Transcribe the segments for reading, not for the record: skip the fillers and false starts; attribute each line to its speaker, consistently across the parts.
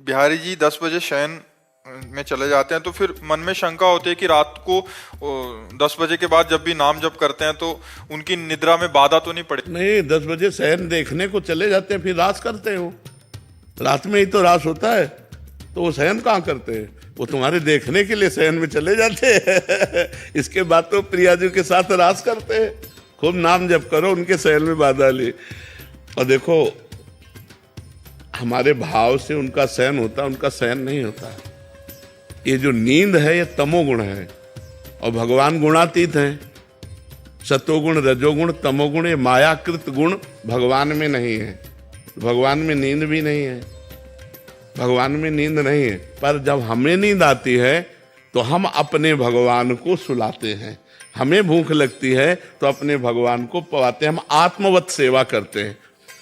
Speaker 1: बिहारी जी 10 बजे शयन में चले जाते हैं तो फिर मन में शंका होती है कि रात को 10 बजे के बाद जब भी नाम जप करते हैं तो उनकी निद्रा में बाधा तो नहीं पड़े?
Speaker 2: नहीं, 10 बजे शयन देखने को चले जाते हैं, फिर रास करते हो। रात में ही तो रास होता है, तो वो शयन कहाँ करते हैं? वो तुम्हारे देखने के लिए शयन में चले जाते हैं। इसके बाद तो प्रिया जी के साथ रास करते हैं। खूब नाम जप करो, उनके शयन में बाधा ली। और देखो, हमारे भाव से उनका शयन होता है, उनका शयन नहीं होता है। ये जो नींद है ये तमोगुण है, और भगवान गुणातीत हैं। सतोगुण, रजोगुण, तमोगुण, ये मायाकृत गुण भगवान में नहीं है। भगवान में नींद भी नहीं है, भगवान में नींद नहीं है। पर जब हमें नींद आती है तो हम अपने भगवान को सुलाते हैं। हमें भूख लगती है तो अपने भगवान को पवाते हैं। हम आत्मवत सेवा करते हैं।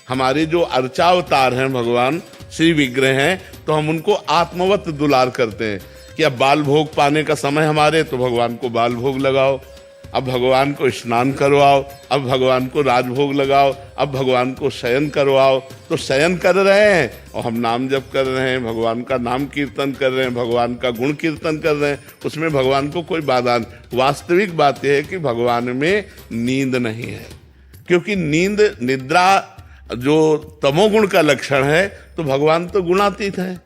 Speaker 2: हमारे जो अर्चावतार हैं भगवान, श्री विग्रह हैं, तो हम उनको आत्मवत दुलार करते हैं कि अब बाल भोग पाने का समय हमारे, तो भगवान को बाल भोग लगाओ। अब भगवान को स्नान करवाओ, अब भगवान को राजभोग लगाओ, अब भगवान को शयन करवाओ। तो शयन कर रहे हैं और हम नाम जप कर रहे हैं, भगवान का नाम कीर्तन कर रहे हैं, भगवान का गुण कीर्तन कर रहे हैं। उसमें भगवान को कोई बाधा नहीं। वास्तविक बात यह है कि भगवान में नींद नहीं है, क्योंकि नींद, निद्रा जो तमोगुण का लक्षण है, तो भगवान तो गुणातीत है।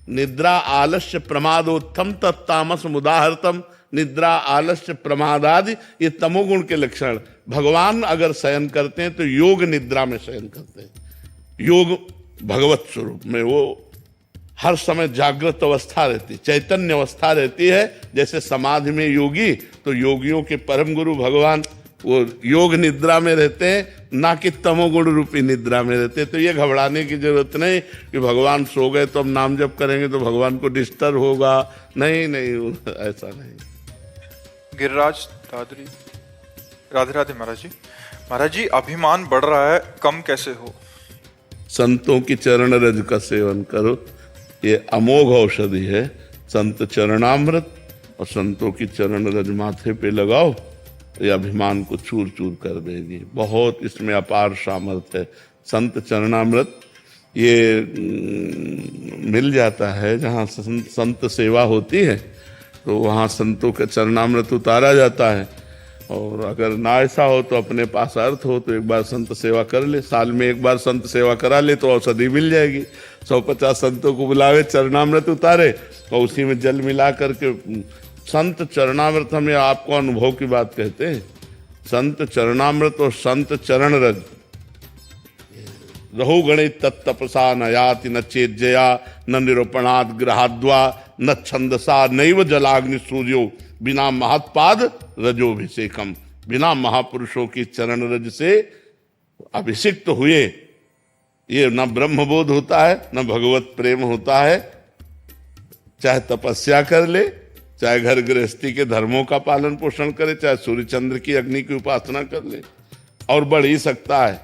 Speaker 2: निद्रा आलस्य प्रमादोत्थम तत्तामस मुदाहरतम। निद्रा आलस्य प्रमाद आदि ये तमोगुण के लक्षण। भगवान अगर शयन करते हैं तो योग निद्रा में शयन करते हैं। योग भगवत स्वरूप में वो हर समय जागृत अवस्था रहती, चैतन्य अवस्था रहती है। जैसे समाधि में योगी, तो योगियों के परम गुरु भगवान वो योग निद्रा में रहते हैं, ना कि तमोगुण रूपी निद्रा में रहते हैं। तो ये घबराने की जरूरत नहीं कि भगवान सो गए तो हम नाम जप करेंगे तो भगवान को डिस्टर्ब होगा। नहीं नहीं, ऐसा नहीं।
Speaker 1: गिरिराज दादरी, राधे राधे महाराज जी। महाराज जी, अभिमान बढ़ रहा है, कम कैसे हो?
Speaker 2: संतों की चरण रज का सेवन करो, ये अमोघ औषधि है। संत चरणामृत और संतों की चरण रज माथे पे लगाओ, ये अभिमान को चूर चूर कर देगी। बहुत इसमें अपार सामर्थ्य है। संत चरणामृत ये मिल जाता है जहाँ संत सेवा होती है, तो वहाँ संतों का चरणामृत उतारा जाता है। और अगर ना ऐसा हो तो अपने पास अर्थ हो तो एक बार संत सेवा कर ले, साल में एक बार संत सेवा करा ले तो औषधि मिल जाएगी। 150 संतों को बुलावे, चरणामृत उतारे और उसी में जल मिला करके। संत चरणामृत, हमें आपको अनुभव की बात कहते हैं। संत चरणामृत और संत चरण रज, रहु गणित तत्तपसा न याति न चेज्जया न निरूपणाद ग्रहाद्वा न छंदसा नैव जलाग्नि सूर्यो बिना महत्पाद रजोभिषेकम। बिना महापुरुषों की चरण रज से अभिषिक्त हुए ये न ब्रह्मबोध होता है, न भगवत प्रेम होता है। चाहे तपस्या कर ले, चाहे घर गृहस्थी के धर्मों का पालन पोषण करे, चाहे सूर्य चंद्र की अग्नि की उपासना कर ले, और बढ़ ही सकता है।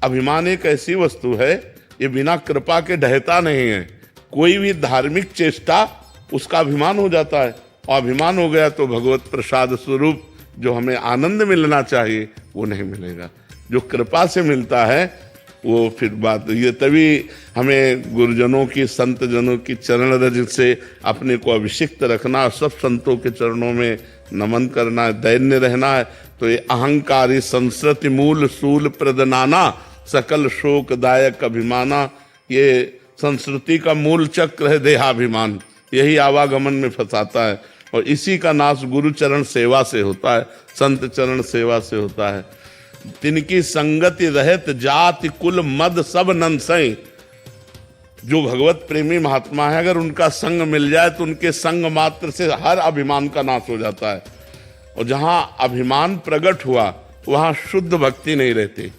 Speaker 2: अभिमान एक ऐसी वस्तु है, ये बिना कृपा के ढहता नहीं है। कोई भी धार्मिक चेष्टा उसका अभिमान हो जाता है, और अभिमान हो गया तो भगवत प्रसाद स्वरूप जो हमें आनंद मिलना चाहिए वो नहीं मिलेगा। जो कृपा से मिलता है वो फिर बात ये, तभी हमें गुरुजनों की, संत जनों की चरण रज से अपने को अभिषिक्त रखना, सब संतों के चरणों में नमन करना है, दैन्य रहना है। तो ये अहंकारी संस्कृति मूल सूल प्रदनाना सकल शोकदायक अभिमाना, ये संस्कृति का मूल चक्र है देहाभिमान। यही आवागमन में फंसाता है, और इसी का नाश गुरु चरण सेवा से होता है, संत चरण सेवा से होता है। तिनकी संगति रहत जाति कुल मद सब नंसई। जो भगवत प्रेमी महात्मा है, अगर उनका संग मिल जाए तो उनके संग मात्र से हर अभिमान का नाश हो जाता है। और जहां अभिमान प्रकट हुआ वहां शुद्ध भक्ति नहीं रहती।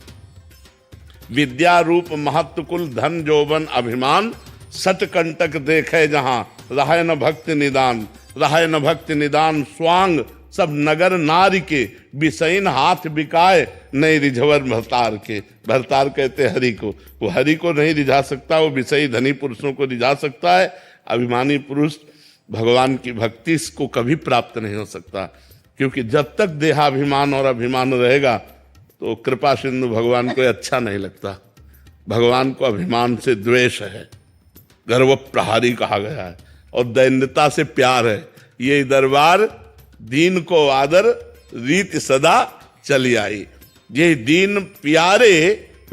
Speaker 2: विद्या रूप महत्व कुल धन जोबन अभिमान सट कंटक देखे जहां रहे न भक्ति निदान। रहे न भक्ति निदान स्वांग सब नगर नारी के बिसैन हाथ बिकाए नहीं रिझवर भरतार के। भरतार कहते हरि को, वो हरि को नहीं रिझा सकता, वो विषयी धनी पुरुषों को रिझा सकता है। अभिमानी पुरुष भगवान की भक्ति को कभी प्राप्त नहीं हो सकता, क्योंकि जब तक देहाभिमान और अभिमान रहेगा तो कृपा सिंधु भगवान को अच्छा नहीं लगता। भगवान को अभिमान से द्वेष है। गर्व प्रहारी कहा गया है, और दैन्यता से प्यार है। ये दरबार दीन को आदर रीत सदा चली आई। ये दीन प्यारे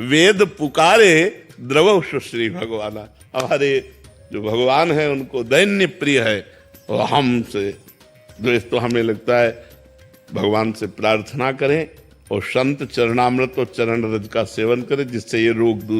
Speaker 2: वेद पुकारे द्रवौ सुश्री भगवाना। हमारे जो भगवान है उनको दैन्य प्रिय है, और हमसे द्वेष। तो हमें लगता है भगवान से प्रार्थना करें और संत चरणामृत और चरण रज का सेवन करें, जिससे ये रोग दूर